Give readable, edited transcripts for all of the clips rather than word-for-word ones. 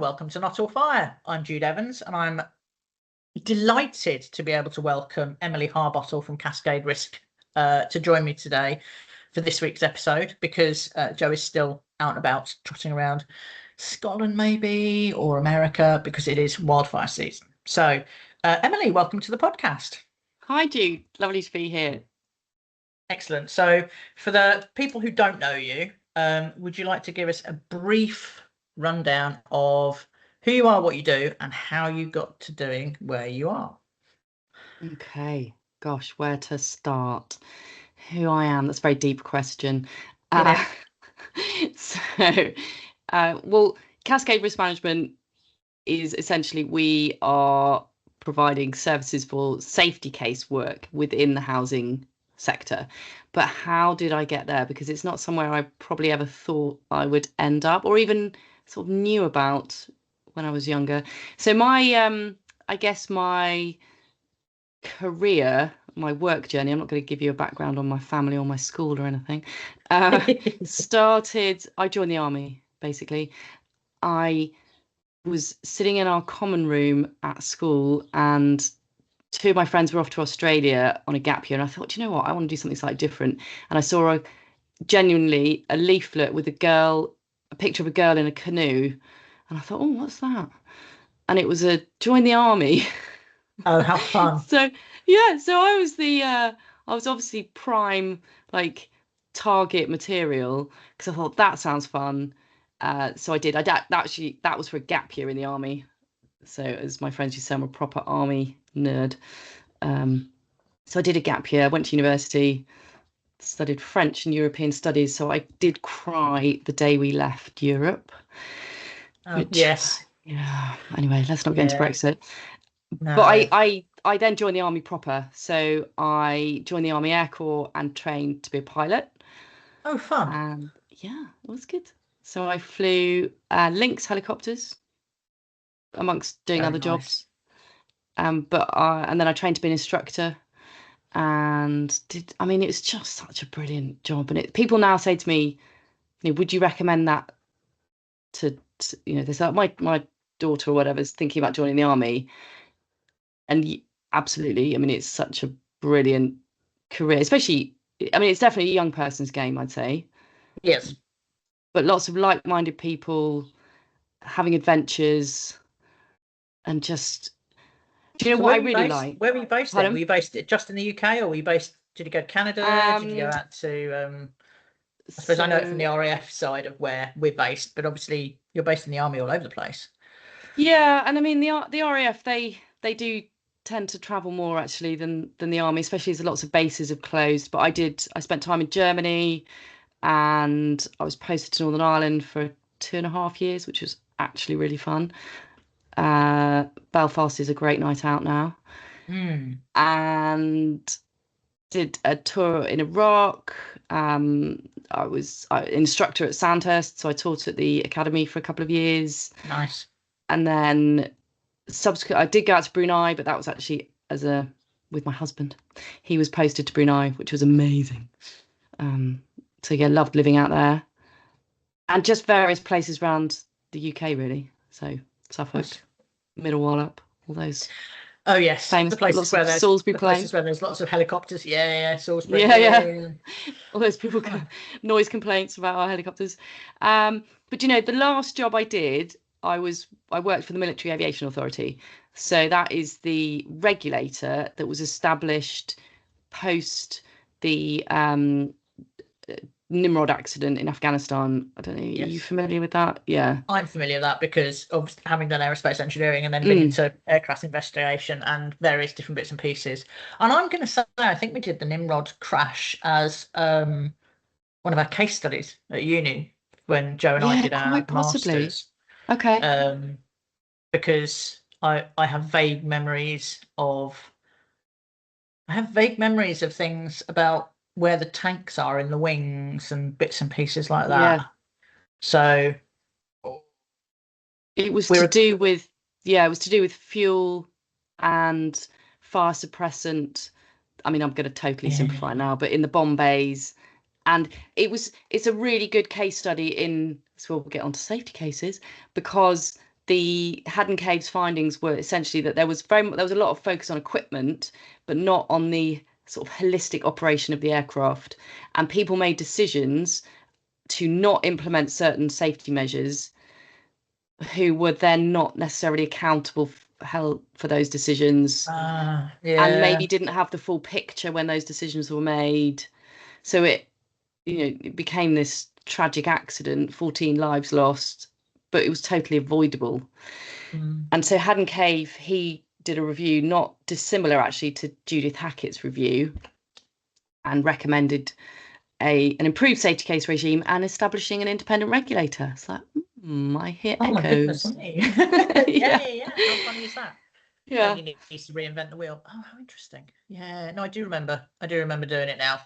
welcome to Not All Fire. I'm Jude Evans, and I'm delighted to be able to welcome Emily Harbottle from Cascade Risk to join me today for this week's episode, because Joe is still out and about trotting around Scotland maybe, or America, because it is wildfire season. So Emily, welcome to the podcast. Hi Jude, lovely to be here. Excellent. So for the people who don't know you, would you like to give us a brief rundown of who you are, what you do, and how you got to doing where you are? Okay, gosh, where to start? Who I am, that's a very deep question. Well, Cascade Risk Management is essentially, we are providing services for safety case work within the housing sector. But how did I get there? Because it's not somewhere I probably ever thought I would end up, or even sort of knew about when I was younger. So my I guess my career, my work journey, I'm not going to give you a background on my family or my school or anything, I joined the army, basically. I was sitting in our common room at school, and two of my friends were off to Australia on a gap year, and I thought, you know what, I want to do something slightly different. And I saw a leaflet with a picture of a girl in a canoe, and I thought, oh, what's that? And it was a join the army. Oh, how fun. So I was obviously prime, like, target material, because I thought that sounds fun. So I did. That was for a gap year in the army. So as my friends used to say, I'm a proper army nerd. So I did a gap year, went to university, studied French and European studies. So I did cry the day we left Europe. Yes. Yeah. Anyway, let's not get into Brexit. No. But I then joined the army proper. So I joined the Army Air Corps and trained to be a pilot. Oh, fun. And yeah, it was good. So I flew Lynx helicopters amongst doing other jobs. And then I trained to be an instructor, and it was just such a brilliant job. And people now say to me, would you recommend that to they say, my daughter or whatever is thinking about joining the army. And absolutely, it's such a brilliant career, especially, it's definitely a young person's game, I'd say. Yes. But lots of like-minded people having adventures, and just, do you know what I really like? Where were you based then? Were you based just in the UK, or were you based, did you go to Canada? Did you go out to, I suppose I know it from the RAF side of where we're based, but obviously you're based in the army all over the place. Yeah, and the RAF, they do tend to travel more actually than the army, especially as lots of bases have closed. But I spent time in Germany, and I was posted to Northern Ireland for 2.5 years, which was actually really fun. Belfast is a great night out now. And did a tour in Iraq. I was an instructor at Sandhurst, so I taught at the academy for a couple of years. Nice. And then I did go out to Brunei, but that was actually with my husband. He was posted to Brunei, which was amazing. So yeah, loved living out there, and just various places around the UK really. So Suffolk, Middle Wallop, all those. Oh yes, famous places where there's Salisbury places where there's lots of helicopters. Yeah, Salisbury. Yeah. All those people noise complaints about our helicopters. But the last job I did, I worked for the Military Aviation Authority. So that is the regulator that was established post the Nimrod accident in Afghanistan. I don't know, Are you familiar with that? Yeah. I'm familiar with that because of having done aerospace engineering and then been into aircraft investigation and various different bits and pieces. And I'm going to say, I think we did the Nimrod crash as one of our case studies at uni when Joe and I did our masters. Okay. Because I have vague memories of things about where the tanks are in the wings and bits and pieces like that. Yeah. So it was to do with fuel and fire suppressant. I'm going to totally simplify now, but in the bomb bays. And it's a really good case study so we'll get onto safety cases, because the Haddon Cave's findings were essentially that there was a lot of focus on equipment, but not on the sort of holistic operation of the aircraft. And people made decisions to not implement certain safety measures who were then not necessarily accountable for those decisions, and maybe didn't have the full picture when those decisions were made. So it became this tragic accident, 14 lives lost, but it was totally avoidable. And so Haddon Cave, he did a review not dissimilar actually to Judith Hackett's review, and recommended an improved safety case regime and establishing an independent regulator. It's like, I hear echoes. My goodness me. yeah. How funny is that? Yeah. He needs to reinvent the wheel. Oh, how interesting. Yeah, no, I do remember doing it now.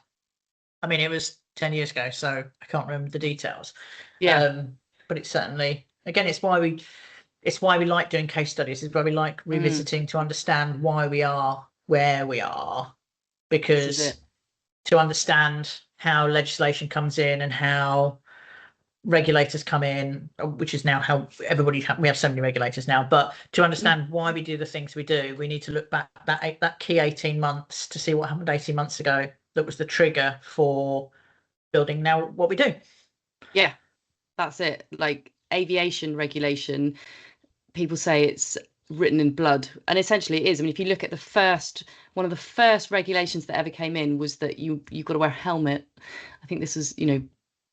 I mean, it was 10 years ago, so I can't remember the details. Yeah. But it's certainly, again, it's why we like doing case studies. It's why we like revisiting to understand why we are where we are, because to understand how legislation comes in and how regulators come in, which is now how we have so many regulators now, but to understand why we do the things we do, we need to look back that key 18 months to see what happened 18 months ago that was the trigger for building now what we do. Yeah, that's it. Like aviation regulation, people say it's written in blood, and essentially it is. I mean, if you look at one of the first regulations that ever came in was that you've got to wear a helmet. I think this was,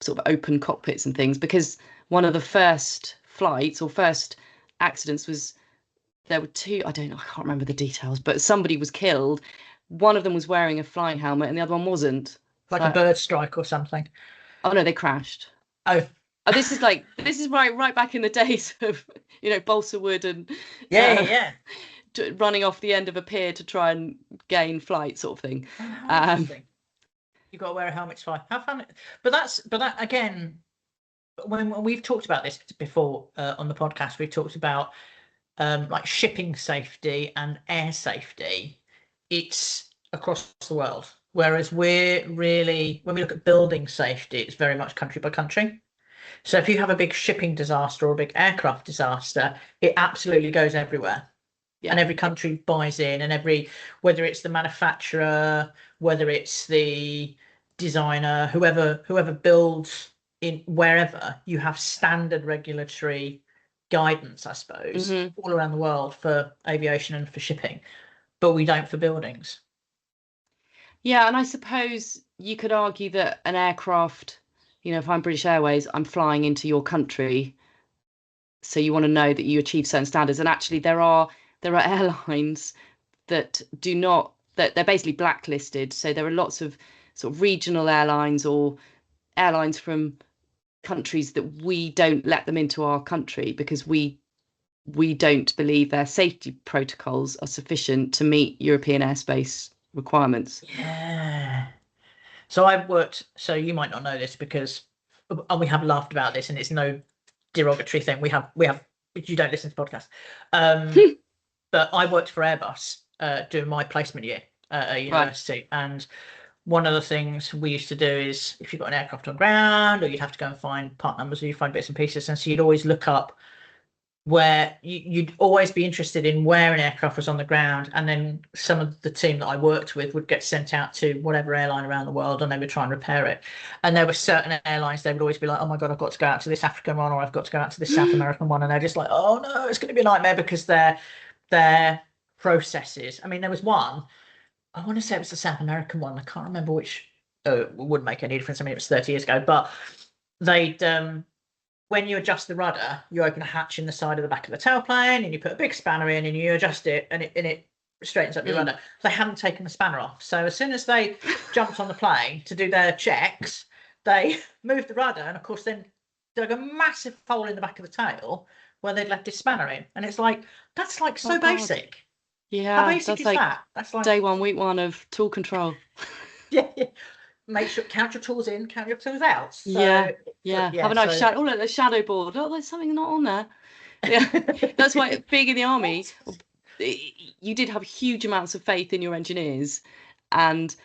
sort of open cockpits and things, because one of the first flights or first accidents was, there were two, I can't remember the details, but somebody was killed. One of them was wearing a flying helmet and the other one wasn't. Like a bird strike or something. Oh no, they crashed. Oh, this is right back in the days of balsa wood and running off the end of a pier to try and gain flight, sort of thing. You've got to wear a helmet to fly. How fun! But that again, when we've talked about this before on the podcast, we've talked about like shipping safety and air safety. It's across the world, whereas when we look at building safety, it's very much country by country. So if you have a big shipping disaster or a big aircraft disaster, it absolutely goes everywhere. Yeah. And every country buys in, and whether it's the manufacturer, whether it's the designer, whoever builds in wherever, you have standard regulatory guidance, I suppose, all around the world for aviation and for shipping, but we don't for buildings. Yeah, and I suppose you could argue that an aircraft, if I'm British Airways, I'm flying into your country, so you want to know that you achieve certain standards. And actually there are airlines that do not, that they're basically blacklisted. So there are lots of sort of regional airlines or airlines from countries that we don't let them into our country because we don't believe their safety protocols are sufficient to meet European airspace requirements. Yeah. So you might not know this because, and we have laughed about this, and it's no derogatory thing. We have, you don't listen to podcasts. But I worked for Airbus doing my placement year at university. Right. And one of the things we used to do is, if you've got an aircraft on ground, or you'd have to go and find part numbers, or you find bits and pieces. And so you'd always look up where you'd always be interested in where an aircraft was on the ground. And then some of the team that I worked with would get sent out to whatever airline around the world, and they would try and repair it. And there were certain airlines, they would always be like, oh my God, I've got to go out to this African one, or I've got to go out to this South American one. And they're just like, oh no, it's going to be a nightmare, because their processes. I mean, there was one, I want to say it was the South American one. I can't remember which. It wouldn't make any difference. I mean, it was 30 years ago, but they'd, when you adjust the rudder, you open a hatch in the side of the back of the tailplane, and you put a big spanner in, and you adjust it, and it straightens up your rudder. They hadn't taken the spanner off. So as soon as they jumped on the plane to do their checks, they moved the rudder, and of course then dug a massive hole in the back of the tail where they'd left his spanner in. And it's like, that's like so basic. Yeah, how basic is that? That's like day one, week one of tool control. Yeah. Make sure, count your tools in, count your tools out. So, yeah. Have a nice shadow. Oh, look, the shadow board. Oh, there's something not on there. Yeah, that's why being in the army, you did have huge amounts of faith in your engineers, and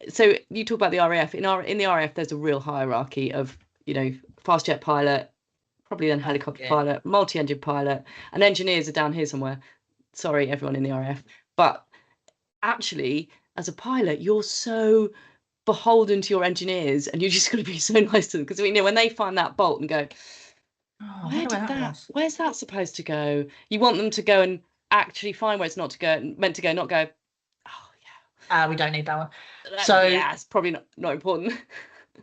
so you talk about the RAF. In the RAF, there's a real hierarchy of fast jet pilot, probably then helicopter pilot, multi-engine pilot, and engineers are down here somewhere. Sorry, everyone in the RAF. But actually, as a pilot, you're so beholden to your engineers, and you just got to be so nice to them, because when they find that bolt and go, where's that supposed to go? You want them to go and actually find where it's meant to go, not go, oh yeah. We don't need that one. So yeah, it's probably not important.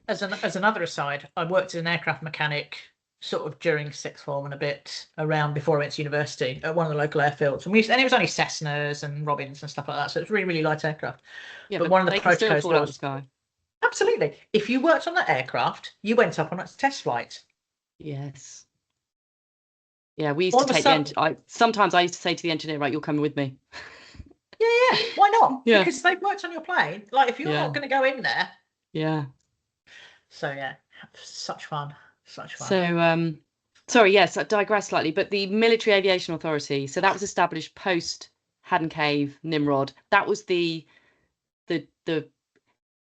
As another aside, I worked as an aircraft mechanic sort of during sixth form and a bit around before I went to university at one of the local airfields. And it was only Cessnas and Robins and stuff like that. So it's really, really light aircraft. Yeah, but one of the protocols was, out of the sky. Absolutely. If you worked on that aircraft, you went up on its test flight. Yes. Yeah, we used to take the engine. Sometimes I used to say to the engineer, right, you're coming with me. Yeah. Why not? Yeah. Because they've worked on your plane. Like, if you're not going to go in there. Yeah. So, yeah, such fun. So, sorry, yes, I digress slightly, but the Military Aviation Authority, so that was established post Haddon Cave, Nimrod. That was the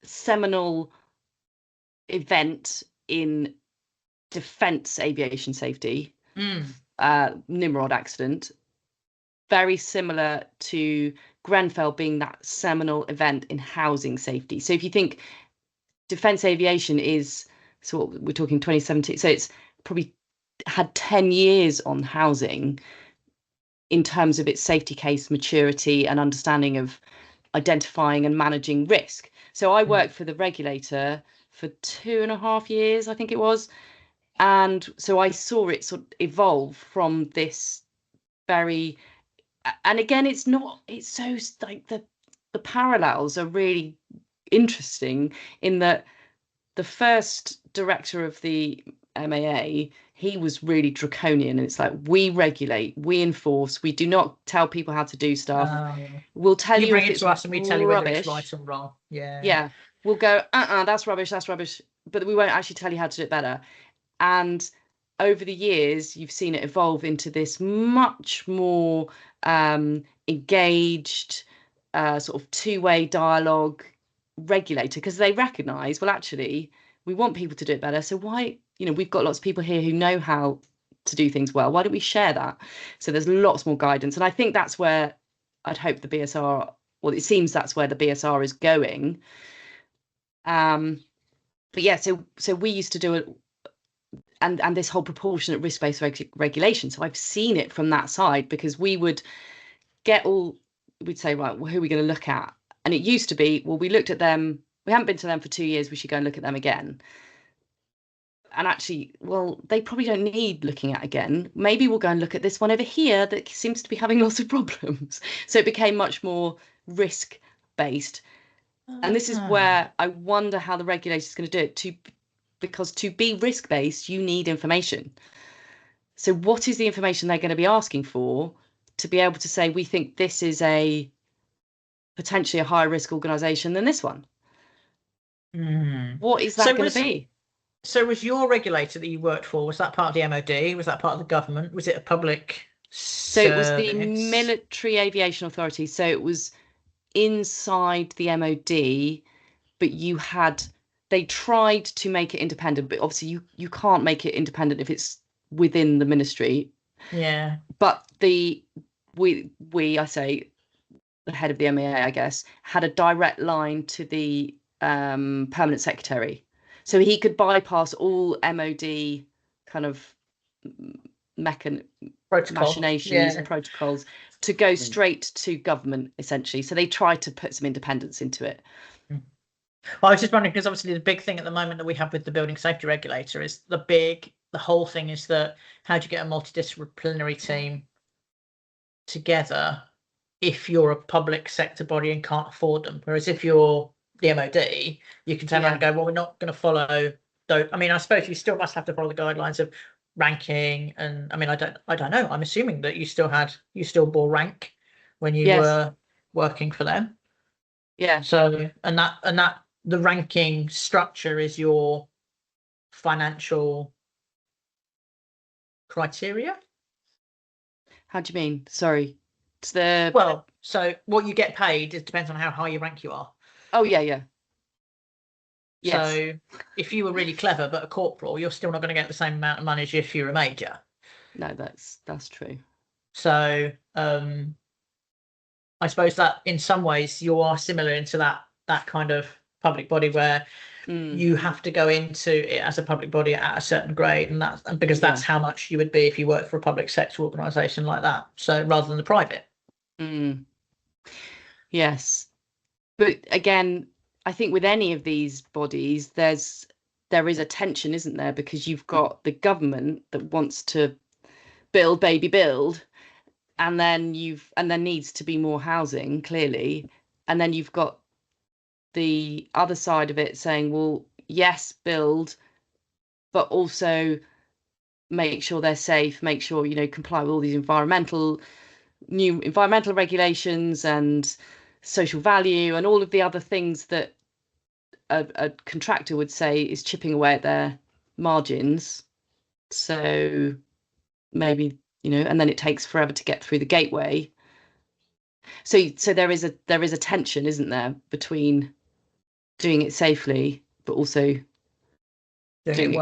seminal event in defence aviation safety. Nimrod accident, very similar to Grenfell being that seminal event in housing safety. So if you think defence aviation is, so we're talking 2017, so it's probably had 10 years on housing in terms of its safety case maturity and understanding of identifying and managing risk. So I worked for the regulator for 2.5 years, I think it was. And so I saw it sort of evolve from this very, and again, it's so like the parallels are really interesting in that the first director of the MAA, he was really draconian, and it's like, we regulate, we enforce, we do not tell people how to do stuff. We'll tell you if it's rubbish, and we tell you whether it's right or wrong. Yeah, we'll go, that's rubbish, but we won't actually tell you how to do it better. And over the years, you've seen it evolve into this much more engaged, sort of two-way dialogue regulator, because they recognise, well, actually, we want people to do it better. So why, we've got lots of people here who know how to do things well. Why don't we share that? So there's lots more guidance. And I think that's where I'd hope the BSR, well, it seems that's where the BSR is going. But yeah, so we used to do it, and this whole proportionate risk-based regulation. So I've seen it from that side, because we'd say, right, well, who are we going to look at? And it used to be, well, we looked at them, we haven't been to them for 2 years, we should go and look at them again. And actually, well, they probably don't need looking at again. Maybe we'll go and look at this one over here that seems to be having lots of problems. So it became much more risk-based. And this is where I wonder how the regulator is going to do it, because to be risk-based, you need information. So what is the information they're going to be asking for to be able to say, we think this is potentially a higher risk organisation than this one? What is that going to be? So was your regulator that you worked for, was that part of the MOD? Was that part of the government? Was it a public service? So it was the Military Aviation Authority. So it was inside the MOD, but they tried to make it independent, but obviously you can't make it independent if it's within the ministry. Yeah. But I say the head of the MAA, I guess, had a direct line to the permanent secretary. So he could bypass all MOD kind of machinations and protocols to go straight to government, essentially. So they tried to put some independence into it. Well, I was just wondering, because obviously the big thing at the moment that we have with the building safety regulator is the whole thing is that how do you get a multidisciplinary team together if you're a public sector body and can't afford them? Whereas if you're the MOD, you can turn around and go, well, we're not going to follow those. I mean, I suppose you still must have to follow the guidelines of ranking, and I mean, I don't know. I'm assuming that you still bore rank when you were working for them. Yeah. So and that the ranking structure is your financial criteria. How do you mean? Sorry. Well, so what you get paid, it depends on how high you rank you are. Oh yeah. Yes. So if you were really clever but a corporal, you're still not going to get the same amount of money as if you're a major. No, that's true. So I suppose that in some ways you are similar into that kind of public body where you have to go into it as a public body at a certain grade, and because that's how much you would be if you worked for a public sector organisation like that. So rather than the private. Yes, but again, I think with any of these bodies, there is a tension, isn't there? Because you've got the government that wants to build, baby, build, and then there needs to be more housing, clearly, and then you've got the other side of it saying, well, yes, build, but also make sure they're safe, make sure, comply with all these new environmental regulations and social value and all of the other things that a contractor would say is chipping away at their margins. So maybe, and then it takes forever to get through the gateway. So there is a tension, isn't there, between doing it safely, but also Doing it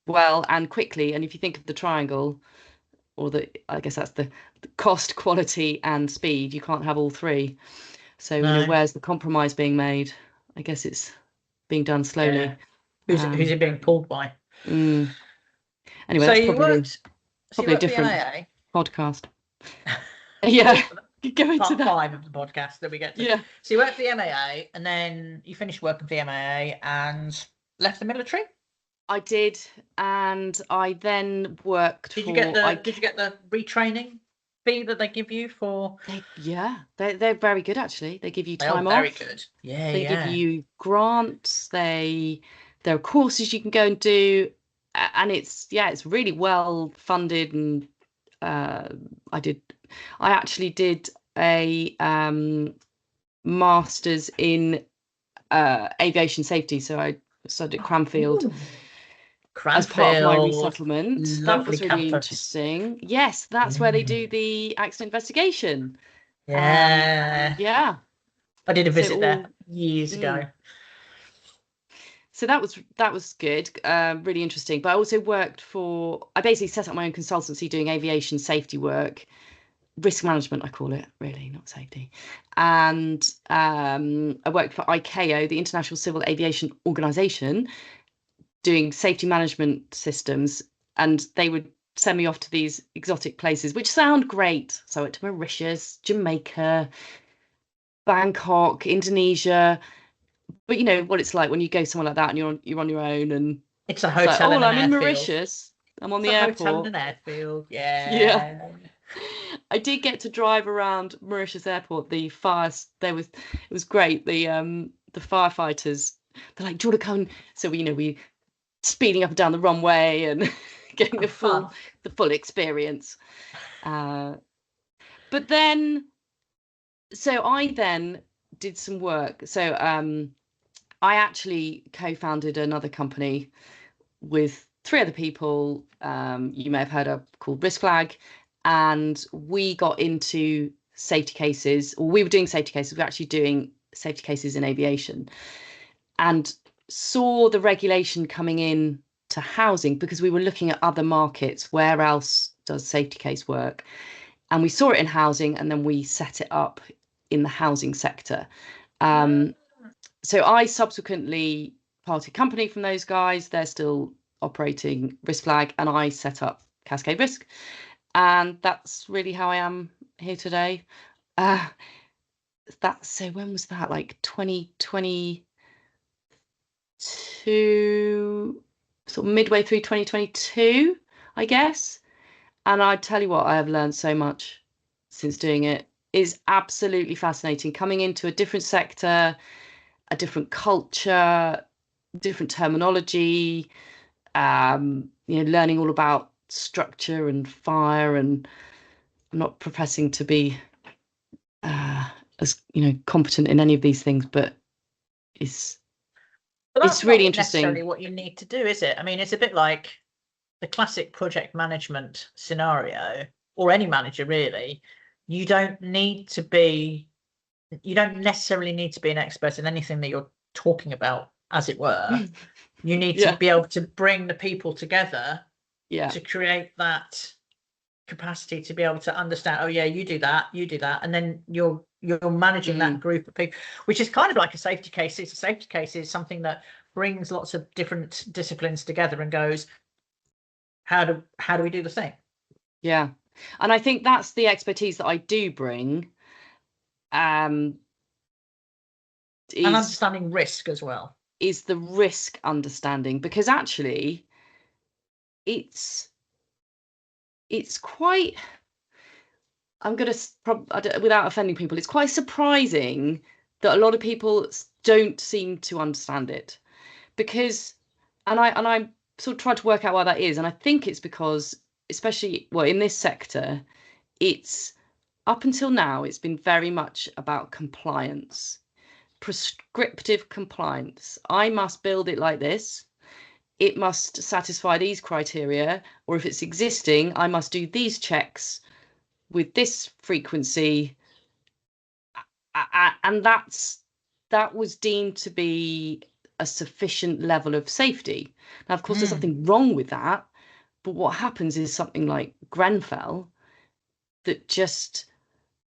well and quickly. And if you think of the triangle, or I guess that's the cost, quality, and speed. You can't have all three. So where's the compromise being made? I guess it's being done slowly. Yeah. Who's it being pulled by? Anyway, so that's probably a different podcast. Yeah. Go into part that. 5 of the podcast that we get to. Yeah. So you worked for the MAA, and then you finished working for the MAA and left the military? I did, and I then worked Did you get the retraining fee that they give you for? They're very good, actually. They give you time off. Very good. Yeah, they give you grants. There are courses you can go and do, and it's really well funded. And I actually did a master's in aviation safety, so I studied at Cranfield. As part of my resettlement. That was really interesting. Yes, that's where they do the accident investigation. Yeah. I did a visit there years ago. So that was good, really interesting. But I also I basically set up my own consultancy doing aviation safety work, risk management, I call it, really, not safety. And I worked for ICAO, the International Civil Aviation Organization, doing safety management systems, and they would send me off to these exotic places, which sound great. So I went to Mauritius, Jamaica, Bangkok, Indonesia. But you know what it's like when you go somewhere like that and you're on your own, and it's a hotel. Like, I'm in Mauritius. I'm on the airport. Hotel and an airfield. Yeah. I did get to drive around Mauritius airport. It was great. The firefighters, they're like, do you want to come? So we speeding up and down the runway and getting the full experience. But then, so I then did some work. So I actually co-founded another company with 3 other people you may have heard of, called Risk Flag, and we got into safety cases, or we were doing safety cases. We were actually doing safety cases in aviation, and saw the regulation coming in to housing because we were looking at other markets. Where else does safety case work? And we saw it in housing, and then we set it up in the housing sector. So I subsequently parted company from those guys. They're still operating Risk Flag, and I set up Cascade Risk, and that's really how I am here today. So when was that? Like 2022, sort of midway through 2022, I guess. And I tell you what, I have learned so much since doing it. It's absolutely fascinating coming into a different sector, a different culture, different terminology, learning all about structure and fire. And I'm not professing to be as competent in any of these things, but it's really interesting. Necessarily what you need to do, is it? I mean, it's a bit like the classic project management scenario, or any manager really. You don't necessarily need to be an expert in anything that you're talking about as it were. You need to Yeah. be able to bring the people together Yeah. to create that capacity to be able to understand, oh yeah, you do that, and then you're managing that group of people, which is kind of like a safety case. It's a safety case is something that brings lots of different disciplines together and goes, how do we do the thing? Yeah. And I think that's the expertise that I do bring. And understanding risk as well. Is the risk understanding, because actually it's quite, I'm going to, without offending people, it's quite surprising that a lot of people don't seem to understand it, because, and I sort of tried to work out why that is. And I think it's because, especially, well, in this sector, it's up until now, it's been very much about compliance, prescriptive compliance. I must build it like this. It must satisfy these criteria, or if it's existing, I must do these checks with this frequency. And that was deemed to be a sufficient level of safety. Now, of course, there's nothing wrong with that, but what happens is something like Grenfell that just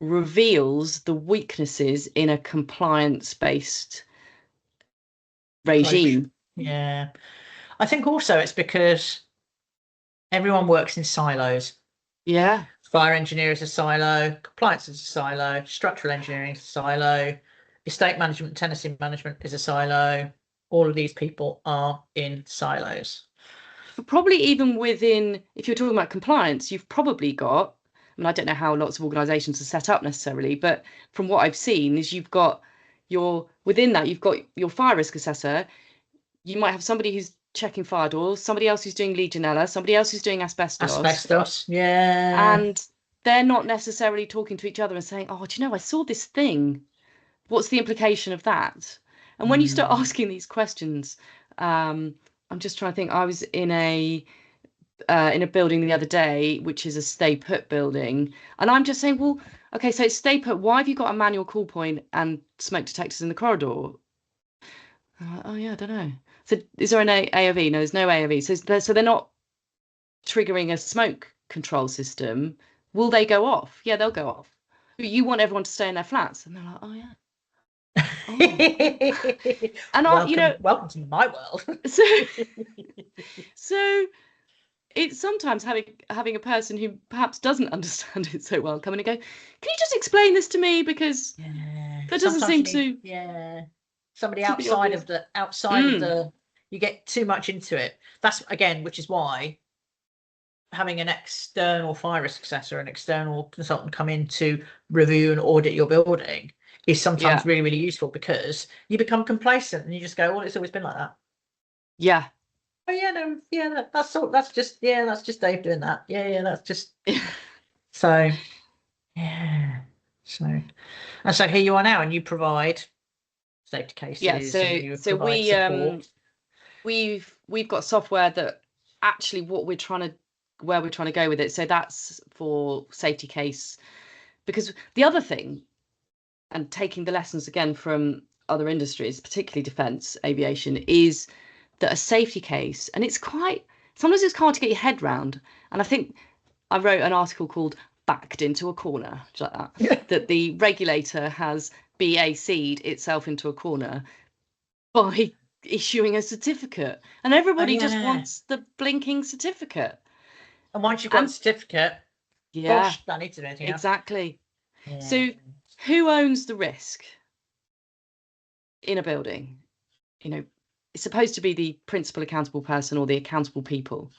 reveals the weaknesses in a compliance-based regime. Yeah. I think also it's because everyone works in silos. Yeah. Fire engineer is a silo, compliance is a silo, structural engineering is a silo, estate management, tenancy management is a silo. All of these people are in silos. But probably even within, if you're talking about compliance, you've probably got, I mean, I don't know how lots of organisations are set up necessarily, but from what I've seen is you've got within that, you've got your fire risk assessor. You might have somebody who's checking fire doors, somebody else who's doing Legionella, somebody else who's doing asbestos. Yeah. And they're not necessarily talking to each other and saying, oh, do you know, I saw this thing. What's the implication of that? And when you start asking these questions, I'm just trying to think. I was in a building the other day, which is a stay put building, and I'm just saying, well, okay, so it's stay put. Why have you got a manual call point and smoke detectors in the corridor? Like, oh yeah, I don't know. So is there an AOV? No, there's no AOV. So they're not triggering a smoke control system. Will they go off? Yeah, they'll go off. You want everyone to stay in their flats, and they're like, oh yeah. Oh. And welcome to my world. so it's sometimes having a person who perhaps doesn't understand it so well come in and go, can you just explain this to me, because that doesn't seem to somebody outside of the you get too much into it. That's again, which is why having an external fire risk assessor, an external consultant come in to review and audit your building is sometimes really, really useful, because you become complacent and you just go, well, it's always been like that. Yeah. Oh yeah, no, yeah, that's just Dave doing that. Yeah, that's just so yeah. So here you are now, and you provide safety cases. Yeah, and you provide support. We've got software that actually where we're trying to go with it. So that's for safety case, because the other thing, and taking the lessons again from other industries, particularly defence, aviation, is that a safety case, and sometimes it's hard to get your head round. And I think I wrote an article called "Backed into a Corner," like that, that the regulator has BAC'd itself into a corner by issuing a certificate, and everybody just wants the blinking certificate. And once you've got the certificate, gosh, that needs to do anything exactly. Yeah. So who owns the risk in a building? It's supposed to be the principal accountable person or the accountable people.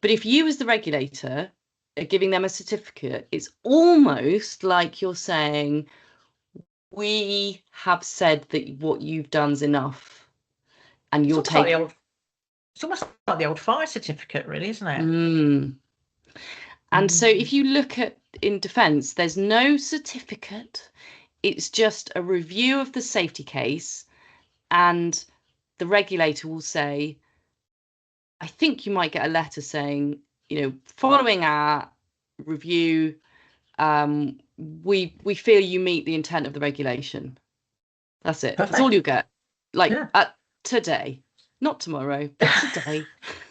But if you as the regulator are giving them a certificate, it's almost like you're saying, we have said that what you've done's enough, and you're taking... It's almost like the old fire certificate, really, isn't it? And so if you look at in defence, there's no certificate. It's just a review of the safety case, and the regulator will say, I think you might get a letter saying, following our review, we feel you meet the intent of the regulation. That's it. Perfect. That's all you get. today, not tomorrow, but today.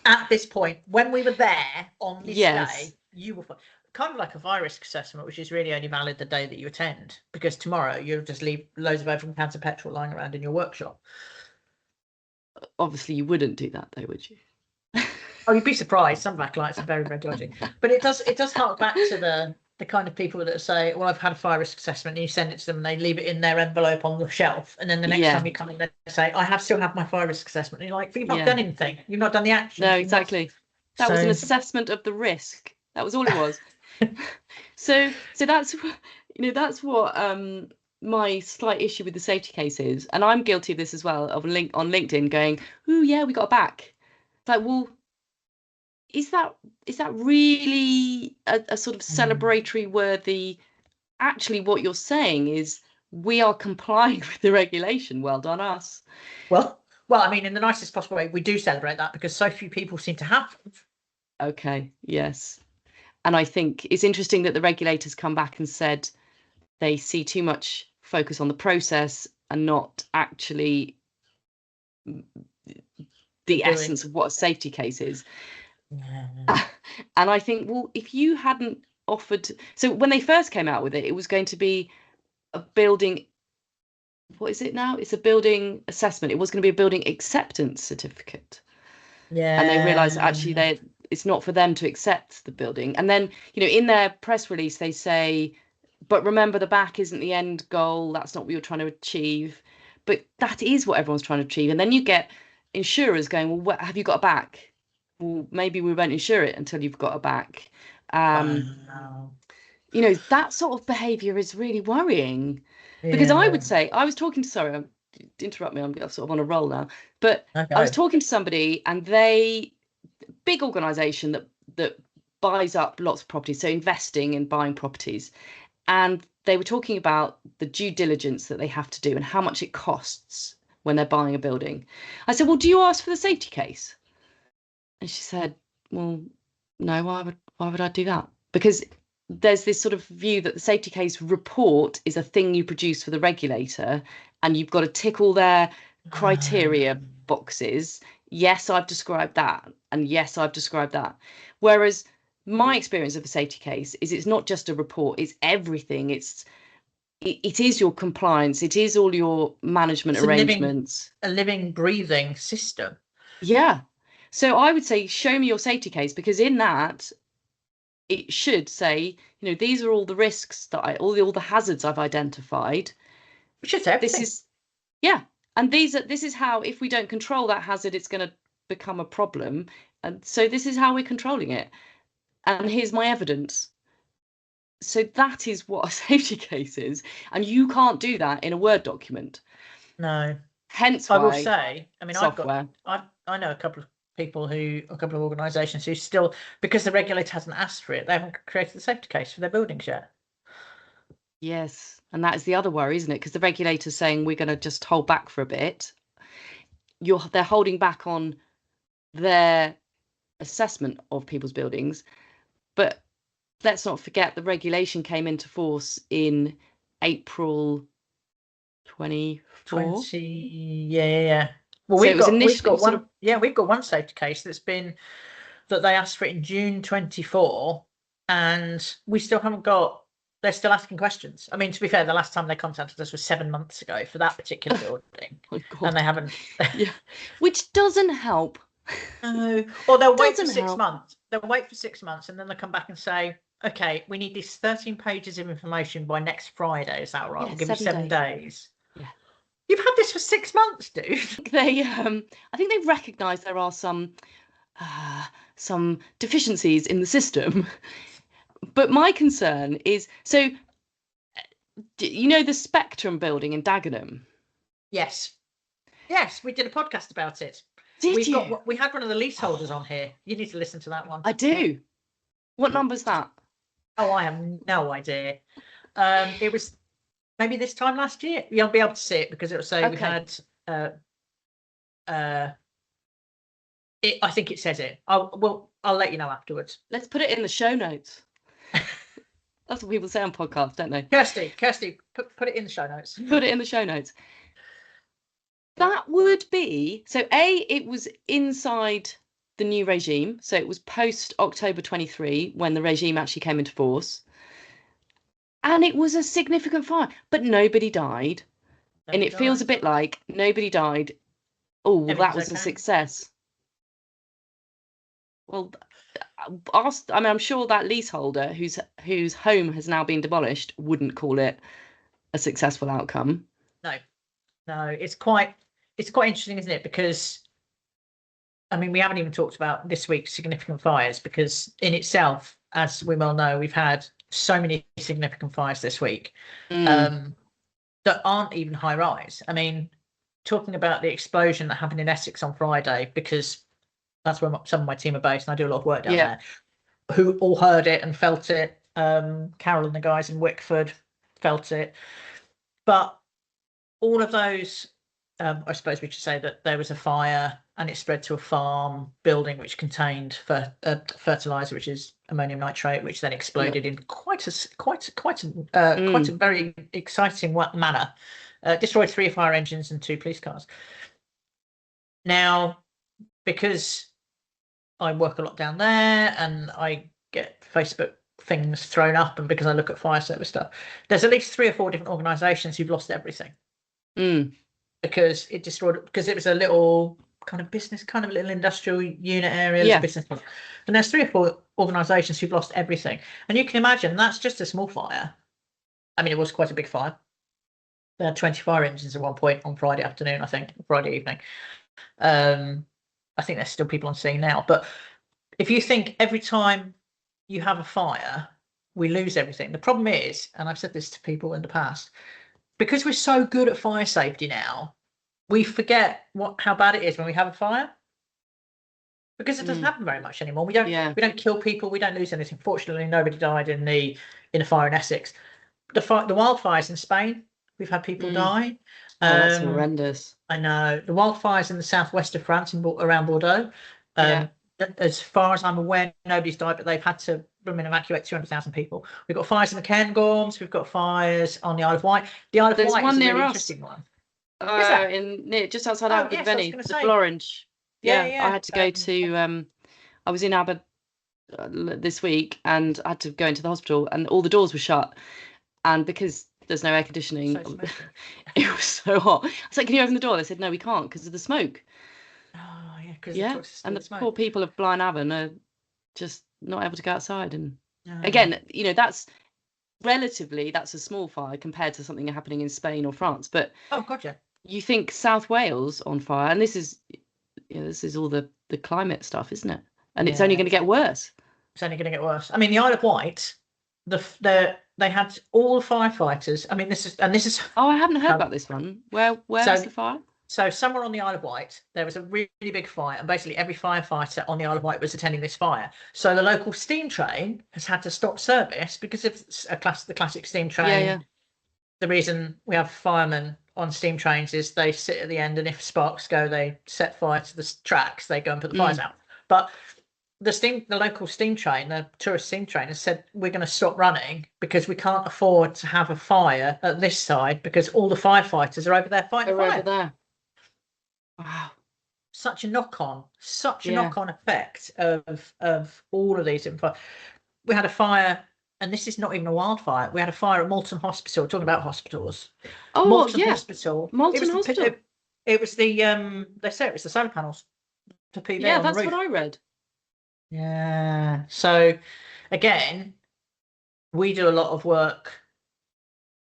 At this point, when we were there on this Yes. day, you were kind of like a fire risk assessment, which is really only valid the day that you attend, because tomorrow you'll just leave loads of open cans of petrol lying around in your workshop. Obviously, you wouldn't do that, though, would you? Oh, you'd be surprised. Some of our clients are very, very dodgy. But it does hark back to the kind of people that say, well, I've had a fire risk assessment, and you send it to them and they leave it in their envelope on the shelf. And then the next time you come in, they say, I still have my fire risk assessment. And you're like, but you've not done anything. You've not done the action. No, exactly. That was an assessment of the risk. That was all it was. So that's, that's what my slight issue with the safety case is. And I'm guilty of this as well, of on LinkedIn going, oh yeah, we got a back. It's like, well, is that really a sort of celebratory worthy? Actually, what you're saying is we are complying with the regulation. Well done us. Well, I mean, in the nicest possible way, we do celebrate that because so few people seem to have them. Okay, yes. And I think it's interesting that the regulators come back and said they see too much focus on the process and not actually the essence of what a safety case is. And I think, well, if you hadn't offered, so when they first came out with it, it was going to be a building, what is it now? It's a building assessment. It was going to be a building acceptance certificate. Yeah. And they realised actually it's not for them to accept the building. And then, in their press release, they say, but remember, the back isn't the end goal. That's not what you're trying to achieve. But that is what everyone's trying to achieve. And then you get insurers going, well, have you got a back? Well, maybe we won't insure it until you've got a back. That sort of behaviour is really worrying. Because I would say, I was talking to, sorry, interrupt me, I'm sort of on a roll now. But okay. I was talking to somebody and big organisation that buys up lots of properties, so investing in buying properties. And they were talking about the due diligence that they have to do and how much it costs when they're buying a building. I said, well, do you ask for the safety case? And she said, well, no, why would I do that? Because there's this sort of view that the safety case report is a thing you produce for the regulator and you've got to tick all their criteria boxes. Yes, I've described that. And yes, I've described that. Whereas my experience of a safety case is it's not just a report, it's everything. It is your compliance. It is all your management arrangements. A living, breathing system. Yeah. So I would say, show me your safety case, because in that, it should say, these are all the risks that all the hazards I've identified. It should say everything. And this is how, if we don't control that hazard, it's going to become a problem. And so this is how we're controlling it. And here's my evidence. So that is what a safety case is. And you can't do that in a Word document. No. Hence why I will say, I mean, software. I know a couple of people a couple of organisations who still, because the regulator hasn't asked for it, they haven't created the safety case for their buildings yet. Yes, and that is the other worry, isn't it? Because the regulator's saying we're going to just hold back for a bit. They're holding back on their assessment of people's buildings, but let's not forget the regulation came into force in April 24. Yeah. Well, so we've got one safety case that they asked for it in June 24, and we still haven't got. They're still asking questions. I mean, to be fair, the last time they contacted us was 7 months ago for that particular building, and they haven't. Yeah, which doesn't help. No, or they'll wait for 6 months. They'll wait for 6 months, and then they'll come back and say, "Okay, we need these 13 pages of information by next Friday. Is that right? Yeah, we'll give you 7 days." Yeah. You've had this for 6 months, dude. I think they've recognised there are some deficiencies in the system. But my concern is, so the Spectrum building in Dagenham? Yes, we did a podcast about it. We had one of the leaseholders on here. You need to listen to that one. I do. What number's that? Oh, I have no idea. It was maybe this time last year. You'll be able to see it because it will say we had. I think it says it. I'll let you know afterwards. Let's put it in the show notes. That's what people say on podcasts, don't they? Kirsty, put it in the show notes. Put it in the show notes. That would be so. It was inside the new regime, so it was post October 23 when the regime actually came into force, and it was a significant fire, but nobody died. And it feels a bit like nobody died. Oh, well, that was a success. Well, I'm sure that leaseholder whose home has now been demolished wouldn't call it a successful outcome. No, it's quite interesting, isn't it? Because I mean, we haven't even talked about this week's significant fires, because in itself, as we well know, we've had so many significant fires this week that aren't even high rise. I mean, talking about the explosion that happened in Essex on Friday, because that's where some of my team are based, and I do a lot of work down there, who all heard it and felt it. Carol and the guys in Wickford felt it. But all of those, I suppose we should say that there was a fire and it spread to a farm building which contained fertilizer, which is ammonium nitrate, which then exploded in quite a very exciting manner. Destroyed 3 fire engines and 2 police cars. Now, because I work a lot down there and I get Facebook things thrown up, and because I look at fire service stuff, there's at least 3 or 4 different organisations who've lost everything. Because it destroyed, because it was a little kind of business, kind of little industrial unit area, business. And there's 3 or 4 organisations who've lost everything. And you can imagine that's just a small fire. I mean, it was quite a big fire. There had 20 fire engines at one point on Friday afternoon, I think, Friday evening. I think there's still people on scene now. But if you think every time you have a fire, we lose everything. The problem is, and I've said this to people in the past, because we're so good at fire safety now, we forget how bad it is when we have a fire, because it doesn't happen very much anymore. We don't kill people. We don't lose anything. Fortunately, nobody died in the fire in Essex. The wildfires in Spain, we've had people die. Oh, that's horrendous. I know. The wildfires in the southwest of France, around Bordeaux. As far as I'm aware, nobody's died, but they've had to evacuate 200,000 people. We've got fires in the Cairngorms. We've got fires on the Isle of Wight. The Isle of Wight is a really interesting one. Just outside Abergavenny, the Florange. I had to go to. I was in Aber this week, and I had to go into the hospital, and all the doors were shut, and because there's no air conditioning, it was so hot. I was like, "Can you open the door?" They said, "No, we can't because of the smoke." And the poor people of Blaenavon are just not able to go outside. And again, that's relatively, that's a small fire compared to something happening in Spain or France. But you think South Wales on fire, and this is all the climate stuff, isn't it? And it's only going to get worse. It's only going to get worse. I mean, the Isle of Wight, they had all the firefighters. I mean, this is. Oh, I haven't heard about this one. Where was the fire? So somewhere on the Isle of Wight, there was a really big fire, and basically every firefighter on the Isle of Wight was attending this fire. So the local steam train has had to stop service because of the classic steam train. The reason we have firemen on steam trains is they sit at the end, and if sparks go, they set fire to the tracks. They go and put the fires out. But the local steam train, the tourist steam train, has said we're going to stop running because we can't afford to have a fire at this side because all the firefighters are over there fighting fire. Over there. Wow. Such a knock-on effect of all of these. We had a fire, and this is not even a wildfire. We had a fire at Malton Hospital. Talking about hospitals. Malton Hospital. Malton Hospital. It was the they say it was the solar panels to PV. Yeah, that's what I read. Yeah. So again, we do a lot of work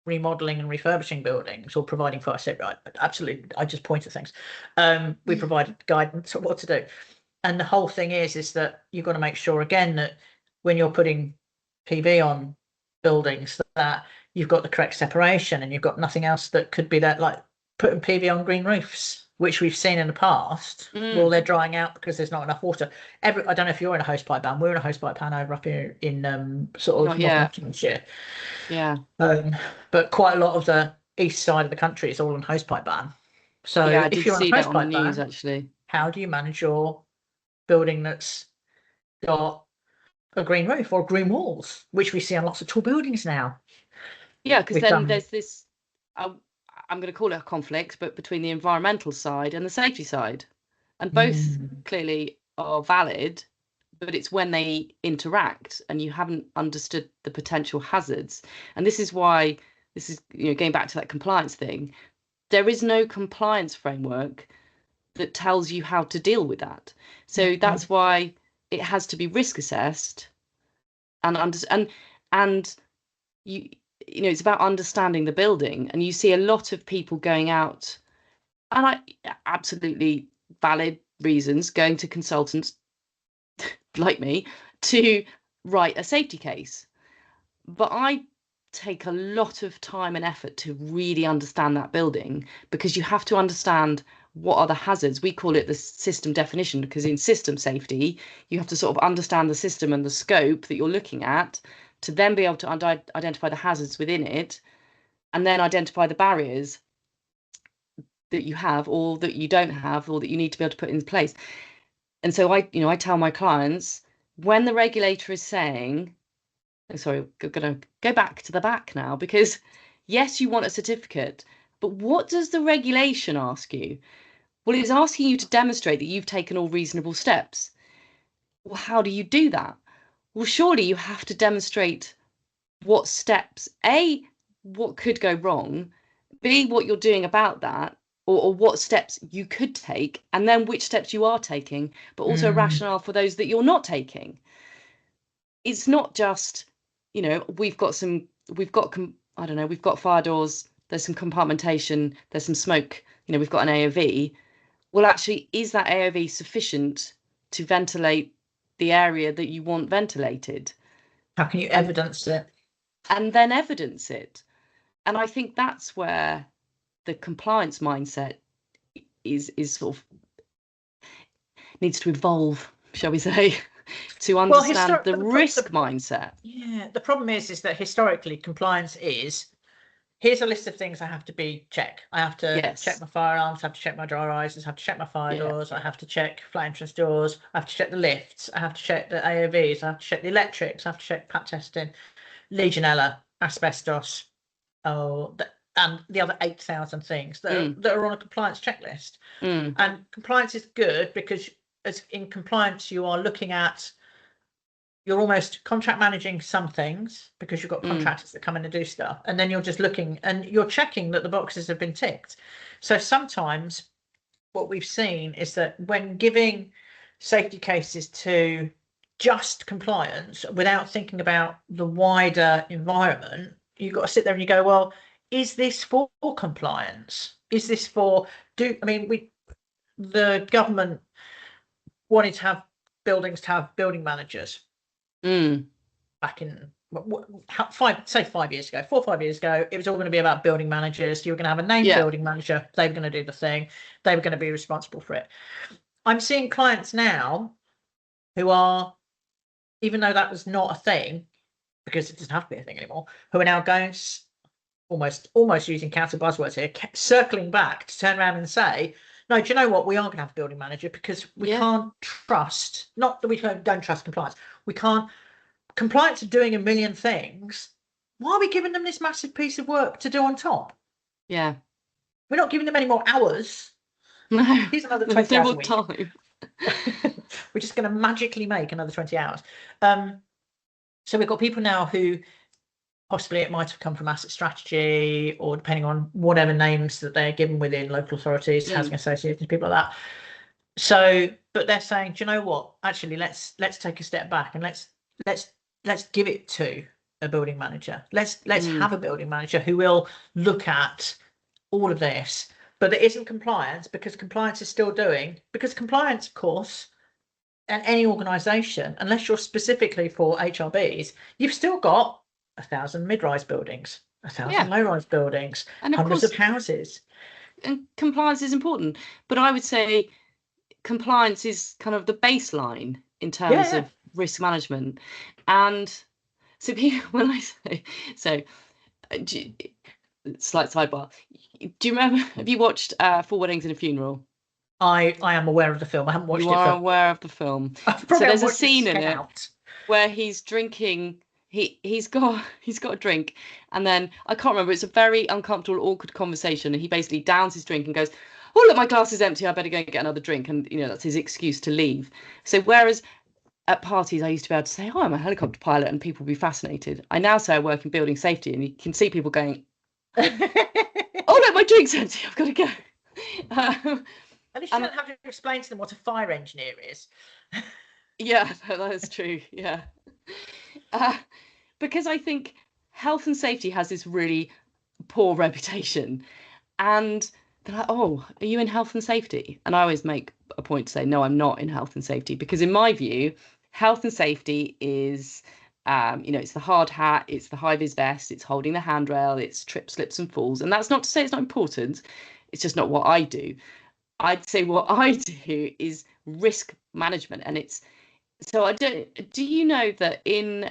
remodeling and refurbishing buildings or providing fire safety. Absolutely, I just point at things. We provide guidance on what to do, and the whole thing is that you've got to make sure again that when you're putting PV on buildings that you've got the correct separation, and you've got nothing else that could be that, like putting PV on green roofs, which we've seen in the past. Well, they're drying out because there's not enough water. I don't know if you're in a hosepipe ban. We're in a hosepipe ban over up here in sort of Northamptonshire. Yeah. But quite a lot of the east side of the country is all on hosepipe ban. So if you're on a hosepipe ban, actually, how do you manage your building that's got a green roof or green walls, which we see on lots of tall buildings now? Yeah, because then there's this. I'm going to call it a conflict, but between the environmental side and the safety side. And both clearly are valid, but it's when they interact and you haven't understood the potential hazards. And this is why, this is, going back to that compliance thing, there is no compliance framework that tells you how to deal with that. So that's why it has to be risk assessed and it's about understanding the building. And you see a lot of people going out, and absolutely valid reasons, going to consultants like me to write a safety case. But I take a lot of time and effort to really understand that building, because you have to understand what are the hazards. We call it the system definition, because in system safety, you have to sort of understand the system and the scope that you're looking at to then be able to identify the hazards within it, and then identify the barriers that you have or that you don't have or that you need to be able to put in place. And so I tell my clients, when the regulator is saying, sorry, I'm going to go back to the back now, because yes, you want a certificate, but what does the regulation ask you? Well, it's asking you to demonstrate that you've taken all reasonable steps. Well, how do you do that? Well, surely you have to demonstrate what steps, A, what could go wrong, B, what you're doing about that, or what steps you could take, and then which steps you are taking, but also a rationale for those that you're not taking. It's not just, we've got fire doors, there's some compartmentation, there's some smoke, we've got an AOV. Well, actually, is that AOV sufficient to ventilate the area that you want ventilated? How can you evidence it? And then evidence it. And I think that's where the compliance mindset is sort of needs to evolve, shall we say, to understand the risk mindset. Yeah, the problem is that historically compliance is, here's a list of things I have to check. I have to check my fire alarms, I have to check my dry risers, I have to check my fire doors, I have to check flat entrance doors, I have to check the lifts, I have to check the AOVs, I have to check the electrics, I have to check pat testing, Legionella, asbestos, and the other 8,000 things that are on a compliance checklist. And compliance is good because as in compliance, you're almost contract managing some things because you've got contractors that come in and do stuff. And then you're just looking and you're checking that the boxes have been ticked. So sometimes what we've seen is that when giving safety cases to just compliance without thinking about the wider environment, you've got to sit there and you go, well, is this for compliance? Is this for the government wanted to have buildings to have building managers back in 5 years ago, 4 or 5 years ago. It was all going to be about building managers. You were going to have a named building manager. They were going to do the thing. They were going to be responsible for it. I'm seeing clients now who are, even though that was not a thing, because it doesn't have to be a thing anymore, who are now going almost using counter buzzwords here, circling back to turn around and say, no, do you know what? We are going to have a building manager because we can't trust, not that we don't trust compliance. Compliance are doing a million things. Why are we giving them this massive piece of work to do on top? Yeah. We're not giving them any more hours. No. Here's another 20 hours a week. Time. We're just going to magically make another 20 hours. So we've got people now who possibly it might have come from asset strategy or depending on whatever names that they're given within local authorities, housing associations, people like that. So, but they're saying, do you know what? Actually, let's take a step back and let's give it to a building manager. Let's have a building manager who will look at all of this. But there isn't compliance because compliance is still because compliance, of course, and any organisation, unless you're specifically for HRBs, you've still got 1,000 mid-rise buildings, 1,000 low-rise buildings, and hundreds of houses. And compliance is important. But I would say compliance is kind of the baseline in terms of risk management. And so when I say, slight sidebar, do you remember, have you watched Four Weddings and a Funeral? I am aware of the film. I haven't watched it. You are aware of the film. So there's a scene in it where he's drinking he's got a drink, and then I can't remember. It's a very uncomfortable, awkward conversation, and he basically downs his drink and goes, "Oh look, my glass is empty. I better go and get another drink." And that's his excuse to leave. So whereas at parties I used to be able to say, "Oh, I'm a helicopter pilot," and people would be fascinated. I now say I work in building safety, and you can see people going, "Oh look, my drink's empty. I've got to go." At least you don't have to explain to them what a fire engineer is. Yeah, that's true. Yeah. Because I think health and safety has this really poor reputation, and they're like, "Oh, are you in health and safety?" And I always make a point to say, "No, I'm not in health and safety," because in my view, health and safety is, it's the hard hat, it's the high vis vest, it's holding the handrail, it's trips, slips, and falls. And that's not to say it's not important. It's just not what I do. I'd say what I do is risk management, and it's so I don't. Do you know that in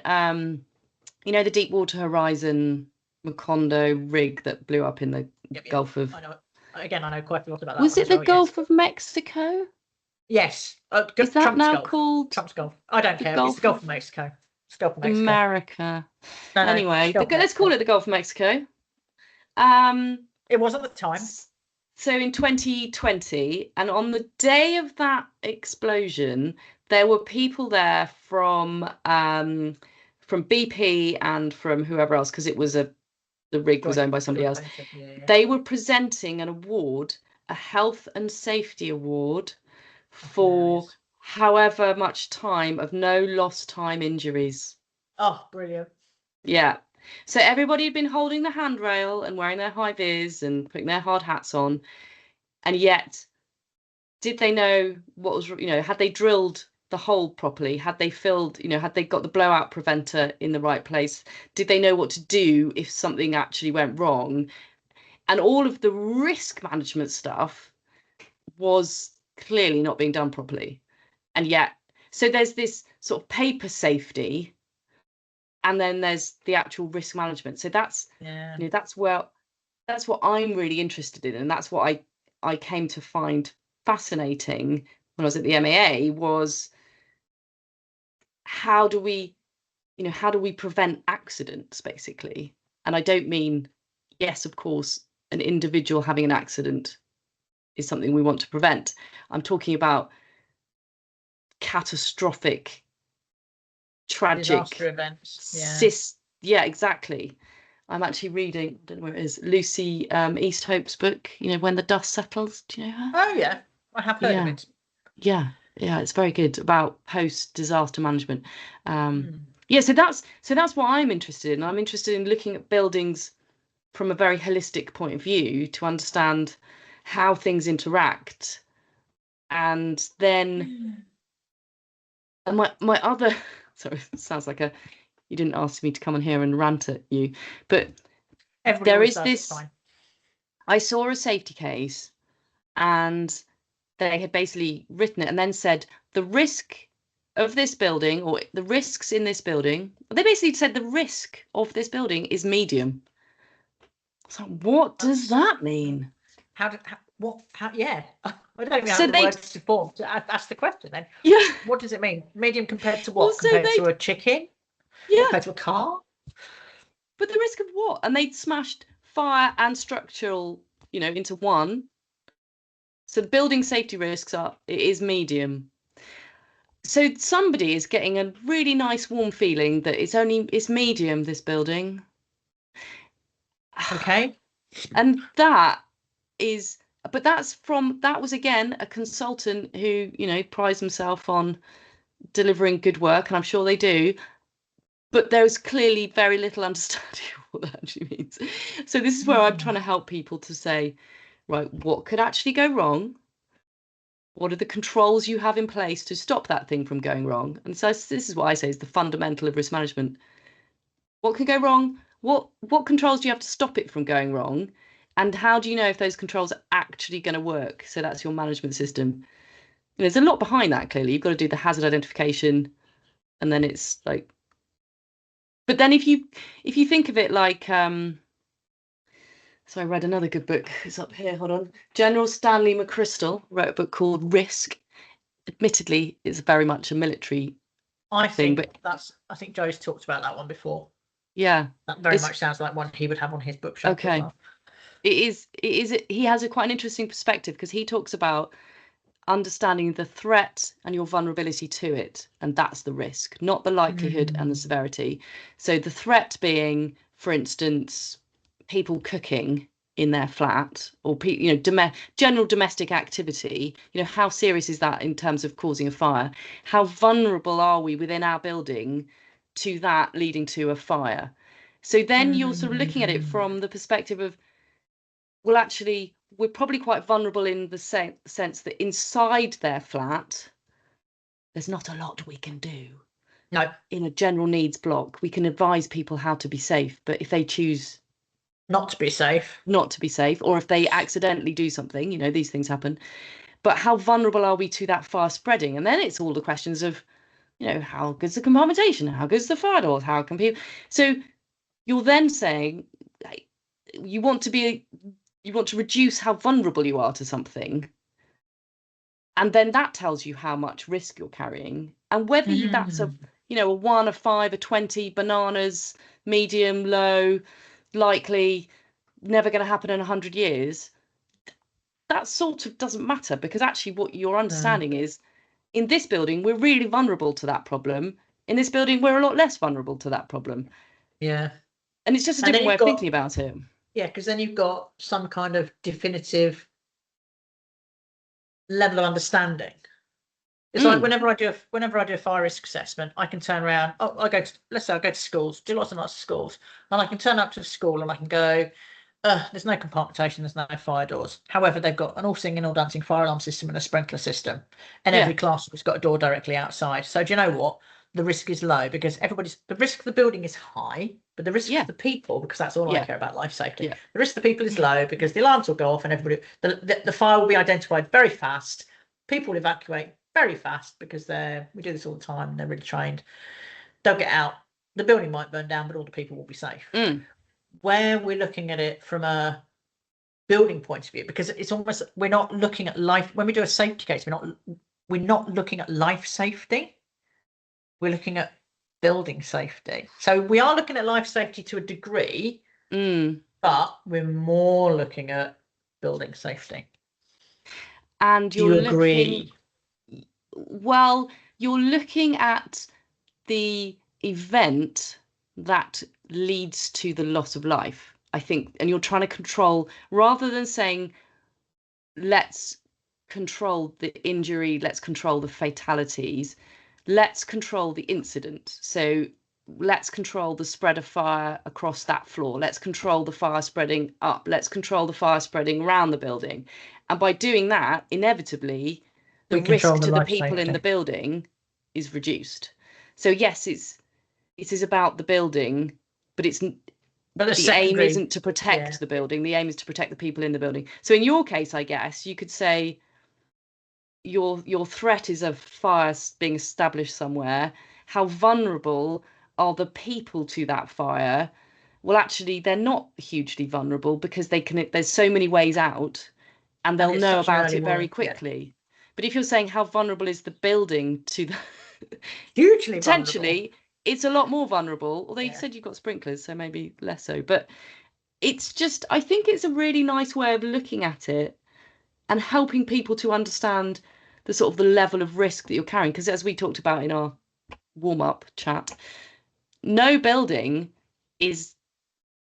the Deepwater Horizon Macondo rig that blew up in the Gulf of? I know. Again, I know quite a lot about that. Was it the Gulf of Mexico? Yes. Is that now called Trump's Gulf? I don't care. It's the Gulf of Mexico. It's the Gulf of Mexico. America. No, anyway, let's call it the Gulf of Mexico. It was at the time. So in 2020, and on the day of that explosion, there were people there from BP and from whoever else, because it was the rig was owned by somebody else. Yeah. They were presenting an award, a health and safety award, for however much time of no lost time injuries. Oh, brilliant. Yeah. So everybody had been holding the handrail and wearing their high vis and putting their hard hats on. And yet, did they know what was, had they drilled the hole properly? Had they filled, had they got the blowout preventer in the right place? Did they know what to do if something actually went wrong? And all of the risk management stuff was clearly not being done properly. And yet, so there's this sort of paper safety, and then there's the actual risk management. So that's that's what I'm really interested in, and that's what I came to find fascinating when I was at the MAA, was how do we prevent accidents, basically. And I don't mean, yes, of course, an individual having an accident is something we want to prevent. I'm talking about catastrophic, tragic disaster events. Yeah, exactly. I'm actually reading, I don't know where it is, Lucy Easthope's book, When the Dust Settles. Do you know her? Oh yeah, I have heard of it. Yeah, it's very good, about post-disaster management. Yeah, so that's what I'm interested in. I'm interested in looking at buildings from a very holistic point of view to understand how things interact. And then and my other sorry, it sounds like you didn't ask me to come on here and rant at you, but there is this. I saw a safety case, and they had basically written it and then said the risk of this building, or the risks in this building. They basically said the risk of this building is medium. So what does that mean? Yeah, I don't even have the words to form to ask the question then. Yeah, what does it mean? Medium compared to what? Compared to a chicken? Yeah, compared to a car? But the risk of what? And they'd smashed fire and structural, into one. So the building safety risks is medium. So somebody is getting a really nice warm feeling that it's medium, this building. Okay. And that was again a consultant who, prides himself on delivering good work, and I'm sure they do. But there's clearly very little understanding of what that actually means. So this is where I'm trying to help people to say, right, what could actually go wrong? What are the controls you have in place to stop that thing from going wrong? And so this is what I say is the fundamental of risk management. What could go wrong? What controls do you have to stop it from going wrong? And how do you know if those controls are actually going to work? So that's your management system. There's a lot behind that, clearly. You've got to do the hazard identification, and then it's like. But then if you think of it like, so I read another good book. It's up here. Hold on. General Stanley McChrystal wrote a book called Risk. Admittedly, it's very much a military I thing. think But I think Joe's talked about that one before. yeah, That very much sounds like one he would have on his bookshelf as okay. well. It is. He has a quite an interesting perspective because he talks about understanding the threat and your vulnerability to it, and that's the risk, not the likelihood and the severity. So the threat being, for instance, people cooking in their flat, or general domestic activity. How serious is that in terms of causing a fire? How vulnerable are we within our building to that leading to a fire? So then you're sort of looking at it from the perspective of, well, actually, we're probably quite vulnerable in the sense that inside their flat, there's not a lot we can do. No. In a general needs block, we can advise people how to be safe, but if they choose not to be safe, or if they accidentally do something, these things happen. But how vulnerable are we to that fire spreading? And then it's all the questions of, how good's the compartmentation? How good's the fire doors? How can people? So you're then saying, like, you want to reduce how vulnerable you are to something, and then that tells you how much risk you're carrying, and whether that's a 1, a 5, a 20, bananas, medium, low, likely, never going to happen in 100 years. That sort of doesn't matter, because actually what you're understanding is, in this building we're really vulnerable to that problem, in this building we're a lot less vulnerable to that problem. Yeah. And it's just a different way of thinking about it. Yeah, because then you've got some kind of definitive level of understanding. It's like whenever I do a fire risk assessment, I can turn around. Oh, let's say I go to schools, do lots and lots of schools, and I can turn up to a school and I can go, there's no compartmentation, there's no fire doors. However, they've got an all singing, all dancing fire alarm system and a sprinkler system, and every classroom's got a door directly outside. So do you know what? The risk is low because the risk of the building is high, but the risk of the people, because that's all I care about, life safety. The risk of the people is low because the alarms will go off and the fire will be identified very fast. People will evacuate very fast because we do this all the time and they're really trained. They'll get out. The building might burn down, but all the people will be safe. Where we're looking at it from a building point of view, because it's almost, we're not looking at life. When we do a safety case, we're not looking at life safety. We're looking at building safety. So we are looking at life safety to a degree, but we're more looking at building safety. And do you agree? Well, you're looking at the event that leads to the loss of life, I think, and you're trying to control, rather than saying, let's control the injury, let's control the fatalities, let's control the incident. So let's control the spread of fire across that floor, let's control the fire spreading up, let's control the fire spreading around the building. And by doing that, inevitably, the risk to the people in the building is reduced. So yes, it is about the building, but the aim isn't to protect the building. The aim is to protect the people in the building. So in your case, I guess you could say your threat is of fire being established somewhere. How vulnerable are the people to that fire? Well, actually, they're not hugely vulnerable because there's so many ways out, and they'll know about it very quickly. But if you're saying how vulnerable is the building to the hugely potentially vulnerable. It's a lot more vulnerable, although you said you've got sprinklers, so maybe less so. But it's just, I think it's a really nice way of looking at it and helping people to understand the sort of the level of risk that you're carrying. Because as we talked about in our warm-up chat, no building is,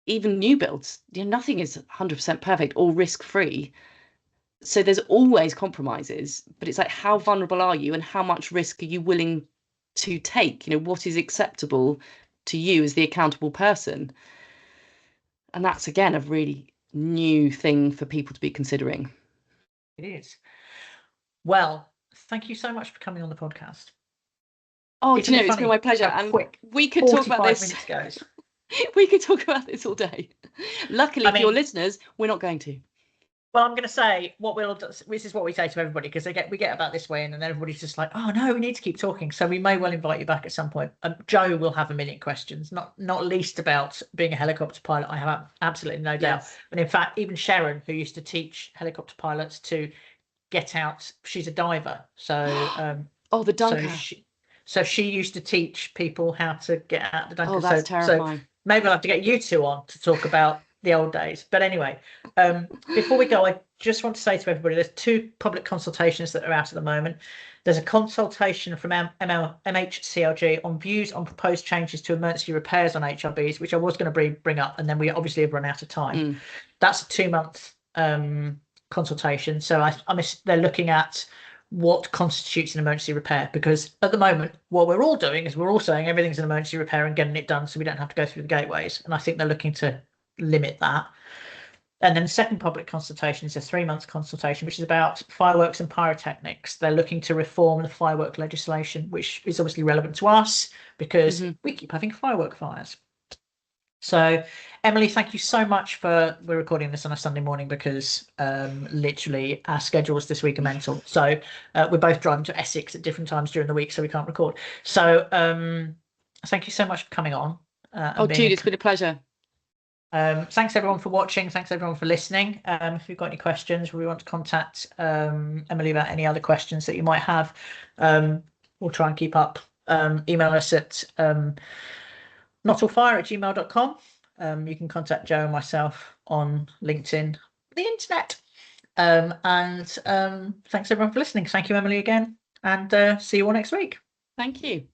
even new builds, nothing is 100% perfect or risk-free. So there's always compromises, but it's like, how vulnerable are you and how much risk are you willing to take? What is acceptable to you as the accountable person? And that's, again, a really new thing for people to be considering. It is. Well, thank you so much for coming on the podcast. Oh, it's been my pleasure. And we could talk about this. We could talk about this all day. Luckily for your listeners, we're not going to. Well, I'm going to say this is what we say to everybody, because we get about this way and then everybody's just like, oh no, we need to keep talking. So we may well invite you back at some point. Joe will have a million questions, not least about being a helicopter pilot. I have absolutely no doubt. And in fact, even Sharon, who used to teach helicopter pilots to get out, she's a diver. So the dunker. So she used to teach people how to get out the dunker. Oh, that's terrifying. So maybe I'll have to get you two on to talk about the old days. But anyway, before we go, I just want to say to everybody, there's 2 public consultations that are out at the moment. There's a consultation from MHCLG on views on proposed changes to emergency repairs on HRBs, which I was going to bring up, and then we obviously have run out of time. That's a 2-month consultation. So they're looking at what constitutes an emergency repair, because at the moment what we're all doing is we're all saying everything's an emergency repair and getting it done so we don't have to go through the gateways, and I think they're looking to limit that. And then the second public consultation is a 3-month consultation, which is about fireworks and pyrotechnics. They're looking to reform the firework legislation, which is obviously relevant to us because we keep having firework fires. So, Emily, thank you so much we're recording this on a Sunday morning because literally our schedules this week are mental. So we're both driving to Essex at different times during the week, so we can't record. So thank you so much for coming on. Jude, it's been a pleasure. Thanks everyone for watching. Thanks everyone for listening. If you've got any questions or we want to contact Emily about any other questions that you might have, we'll try and keep up. Email us at notallfire@gmail.com. You can contact Joe and myself on LinkedIn, the internet. And thanks everyone for listening. Thank you, Emily, again, and see you all next week. Thank you.